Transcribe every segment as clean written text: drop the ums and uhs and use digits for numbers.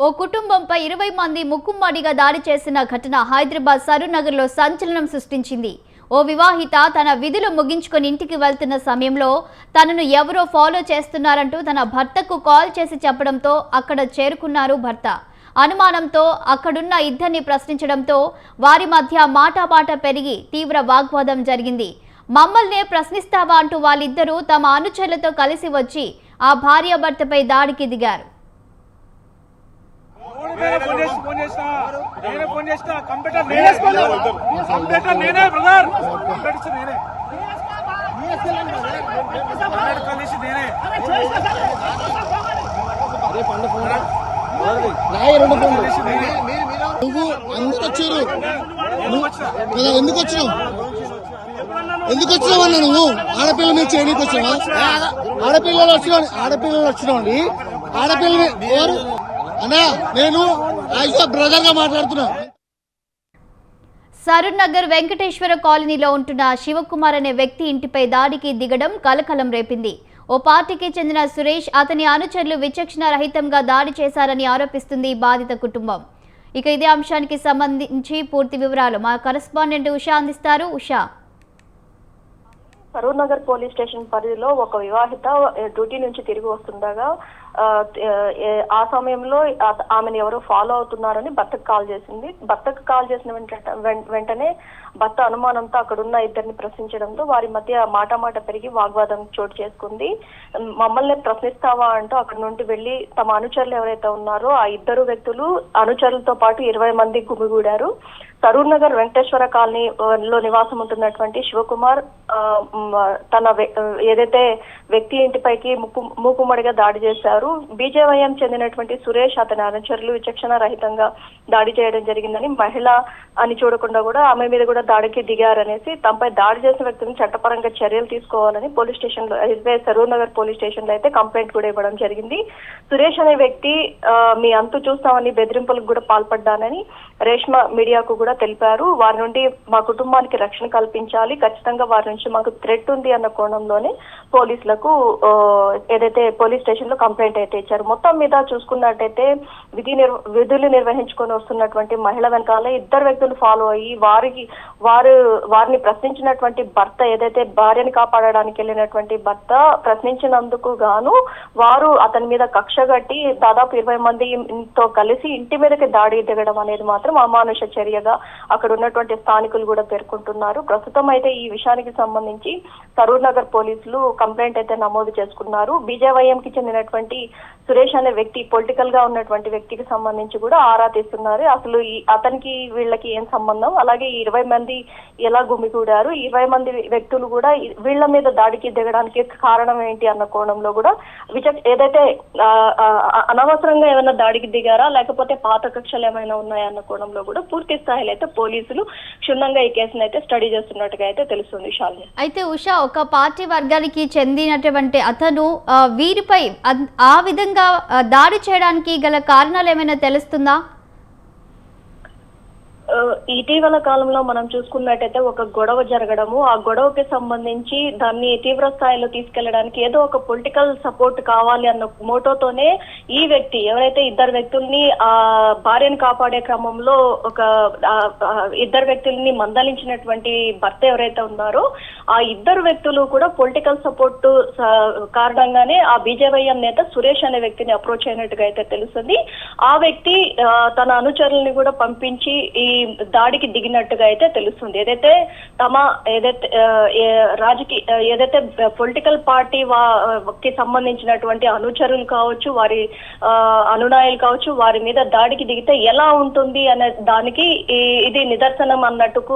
ఓ కుటుంబంపై 20 మంది ముక్కుమ్మడిగా దాడి చేసిన ఘటన హైదరాబాద్ సరూర్నగర్లో సంచలనం సృష్టించింది. ఓ వివాహిత తన విధులు ముగించుకొని ఇంటికి వెళ్తున్న సమయంలో తనను ఎవరో ఫాలో చేస్తున్నారంటూ తన భర్తకు కాల్ చేసి చెప్పడంతో అక్కడ చేరుకున్నారు భర్త. అనుమానంతో అక్కడున్న ఇద్దరిని ప్రశ్నించడంతో వారి మధ్య మాటామాట పెరిగి తీవ్ర వాగ్వాదం జరిగింది. మమ్మల్నే ప్రశ్నిస్తావా అంటూ వాళ్ళిద్దరూ తమ అనుచరులతో కలిసి వచ్చి ఆ భార్యాభర్తపై దాడికి దిగారు. నువ్వు ఎందుకు వచ్చినావు అన్న? నువ్వు ఆడపిల్ల మీద చేయడానికి వచ్చినావా? ఆడపిల్లలు వచ్చినావండి. ఆడపిల్ల ఎవరు అన్నా? నేను బ్రదర్ గా మాట్లాడుతున్నా. సరూర్నగర్ వెంకటేశ్వర కాలనీలో ఉంటున్న శివకుమార్ అనే వ్యక్తి ఇంటిపై దాడికి దిగడం కలకలం రేపింది. ఓ పార్టీకి చెందిన సురేష్, అతని అనుచరులు విచక్షణ రహితంగా దాడి చేశారని ఆరోపిస్తుంది బాధిత కుటుంబం. ఇక ఇదే అంశానికి సంబంధించి పూర్తి వివరాలు మా కరెస్పాండెంట్ ఉషా అందిస్తారు. ఉషా, సరూర్నగర్ పోలీస్ స్టేషన్ పరిధిలో ఒక వివాహిత డ్యూటీ నుంచి తిరిగి వస్తుండగా ఆ సమయంలో ఆమెను ఎవరో ఫాలో అవుతున్నారని భర్తకు కాల్ చేసింది. భర్తకు కాల్ చేసిన వెంటనే భర్త అనుమానంతో అక్కడున్న ఇద్దరిని ప్రశ్నించడంతో వారి మధ్య మాటామాట పెరిగి వాగ్వాదం చోటు చేసుకుంది. మమ్మల్ని ప్రశ్నిస్తావా అంటూ అక్కడి నుండి వెళ్లి తమ అనుచరులు ఎవరైతే ఉన్నారో ఆ ఇద్దరు వ్యక్తులు అనుచరులతో పాటు 20 మంది గుమిగూడారు. సరూర్నగర్ వెంకటేశ్వర కాలనీలో నివాసం ఉంటున్నటువంటి శివకుమార్ తన ఏదైతే వ్యక్తి ఇంటిపైకి మూకుమ్మడిగా దాడి చేశారు. బీజేవైఎం చెందినటువంటి సురేష్, అతని అనుచరులు విచక్షణ రహితంగా దాడి చేయడం జరిగిందని, మహిళ అని చూడకుండా కూడా ఆమె మీద కూడా దాడికి దిగారనేసి తమపై దాడి చేసిన వ్యక్తిని చట్టపరంగా చర్యలు తీసుకోవాలని పోలీస్ స్టేషన్ లో సరూర్నగర్ పోలీస్ స్టేషన్ లో అయితే కంప్లైంట్ కూడా ఇవ్వడం జరిగింది. సురేష్ అనే వ్యక్తి మీ అంతు చూస్తామని బెదిరింపులకు కూడా పాల్పడ్డానని రేష్మ మీడియాకు కూడా తెలిపారు. వారి నుండి మా కుటుంబానికి రక్షణ కల్పించాలి, ఖచ్చితంగా వారి నుంచి మాకు థ్రెట్ ఉంది అన్న కోణంలోనే పోలీసులకు ఏదైతే పోలీస్ స్టేషన్ లో కంప్లైంట్ అయితే ఇచ్చారు. మొత్తం మీద చూసుకున్నట్టయితే విధులు నిర్వహించుకొని వస్తున్నటువంటి మహిళ వెనకాల ఇద్దరు వ్యక్తులు ఫాలో అయ్యి వారిని ప్రశ్నించినటువంటి భర్త, ఏదైతే భార్యని కాపాడడానికి వెళ్ళినటువంటి భర్త ప్రశ్నించినందుకు గాను వారు అతని మీద కక్ష కట్టి దాదాపు 20 మందితో కలిసి ఇంటి మీదకి దాడి దిగడం అనేది మాత్రం అమానుష చర్యగా అక్కడ ఉన్నటువంటి స్థానికులు కూడా పేర్కొంటున్నారు. ప్రస్తుతం అయితే ఈ విషయానికి సంబంధించి సరూర్నగర్ పోలీసులు కంప్లైంట్ అయితే నమోదు చేసుకున్నారు. బీజేవైఎం కి చెందినటువంటి సురేష్ అనే వ్యక్తి, పొలిటికల్ గా ఉన్నటువంటి వ్యక్తికి సంబంధించి కూడా ఆరా తీస్తున్నారు. అసలు అతనికి వీళ్ళకి ఏం సంబంధం, అలాగే 20 మంది ఎలా గుమిగూడారు, 20 మంది వ్యక్తులు కూడా వీళ్ళ మీద దాడికి దిగడానికి కారణం ఏంటి అన్న కోణంలో కూడా ఏదైతే అనవసరంగా ఏమైనా దాడికి దిగారా లేకపోతే పాత కక్షలు ఏమైనా ఉన్నాయా అన్న కోణంలో కూడా పూర్తి స్థాయిలో అయితే పోలీసులు క్షుణ్ణంగా ఈ కేసును అయితే స్టడీ చేస్తున్నట్టుగా అయితే తెలుస్తుంది. శాలిని, అయితే ఉషా, ఒక పార్టీ వర్గానికి చెందినటువంటి అతను వీరిపై ఆ విధంగా దాడి చేయడానికి గల కారణాలు ఏమైనా తెలుస్తుందా? ఇటీవల కాలంలో మనం చూసుకున్నట్టయితే ఒక గొడవ జరగడము, ఆ గొడవకి సంబంధించి దాన్ని తీవ్ర స్థాయిలో తీసుకెళ్లడానికి ఏదో ఒక పొలిటికల్ సపోర్ట్ కావాలి అన్న మోటోతోనే ఈ వ్యక్తి, ఎవరైతే ఇద్దరు వ్యక్తుల్ని ఆ భార్యను కాపాడే క్రమంలో ఒక ఇద్దరు వ్యక్తుల్ని మందలించినటువంటి భర్త ఎవరైతే ఉన్నారో ఆ ఇద్దరు వ్యక్తులు కూడా పొలిటికల్ సపోర్ట్ కారణంగానే ఆ బీజేవైఎం నేత సురేష్ అనే వ్యక్తిని అప్రోచ్ అయినట్టుగా అయితే తెలుస్తుంది. ఆ వ్యక్తి తన అనుచరుల్ని కూడా పంపించి ఈ దాడికి దిగినట్టుగా అయితే తెలుస్తుంది. ఏదైతే ఏదైతే పొలిటికల్ పార్టీ కి సంబంధించినటువంటి అనుచరులు కావచ్చు, వారి అనునాయులు కావచ్చు, వారి మీద దాడికి దిగితే ఎలా ఉంటుంది అనే దానికి ఇది నిదర్శనం అన్నట్టుకు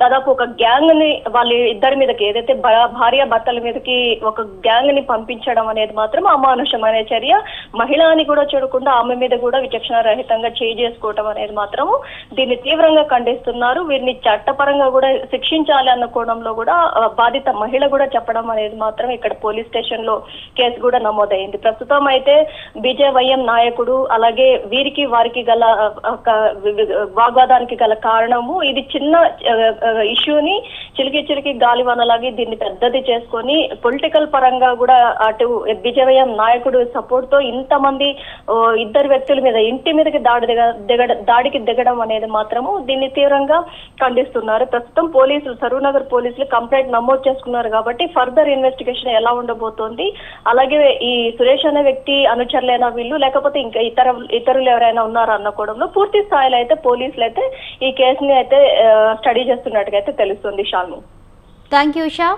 దాదాపు ఒక గ్యాంగ్ ని వాళ్ళ ఇద్దరి మీదకి, ఏదైతే భార్య భర్తల మీదకి ఒక గ్యాంగ్ ని పంపించడం అనేది మాత్రం అమానుషమైన చర్య. మహిళ అని కూడా చూడకుండా ఆమె మీద కూడా విచక్షణ రహితంగా చేసుకోవటం అనేది మాత్రం దీన్ని తీవ్రంగా ఖండిస్తున్నారు. వీరిని చట్టపరంగా కూడా శిక్షించాలి అన్న కోణంలో కూడా బాధిత మహిళ కూడా చెప్పడం అనేది మాత్రం ఇక్కడ పోలీస్ స్టేషన్ లో కేసు కూడా నమోదైంది. ప్రస్తుతం అయితే బీజేవైఎం నాయకుడు అలాగే వీరికి వారికి గల వాగ్వాదానికి గల కారణము ఇది చిన్న ఇష్యూని చిలికి గాలివానలాగి దీన్ని పెద్దది చేసుకొని పొలిటికల్ పరంగా కూడా అటు బీజేవైఎం నాయకుడు సపోర్ట్ తో ఇంతమంది ఇద్దరు వ్యక్తుల మీద ఇంటి మీదకి దాడికి దిగడం అనేది మాత్రము దీన్ని తీవ్రంగా ఖండిస్తున్నారు. ప్రస్తుతం పోలీసులు సరూనగర్ పోలీసులు కంప్లైంట్ నమోదు చేసుకున్నారు కాబట్టి ఫర్దర్ ఇన్వెస్టిగేషన్ ఎలా ఉండబోతోంది, అలాగే ఈ సురేష్ అనే వ్యక్తి అనుచరులైన వీళ్ళు లేకపోతే ఇంకా ఇతరులు ఎవరైనా ఉన్నారా అన్న కోణంలో పూర్తి స్థాయిలో అయితే పోలీసులు అయితే ఈ కేసుని అయితే స్టడీ చేస్తున్నట్టుగా అయితే తెలుస్తుంది. Shalini, thank you Usha.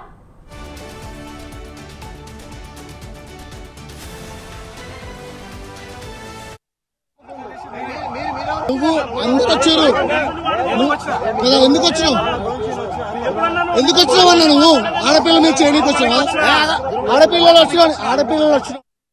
నువ్వు అందరు వచ్చారు, ఎందుకు వచ్చినావు అన్న? నువ్వు ఆడపిల్ల మీద చేయడానికి వచ్చావా? ఆడపిల్లలు వచ్చినావు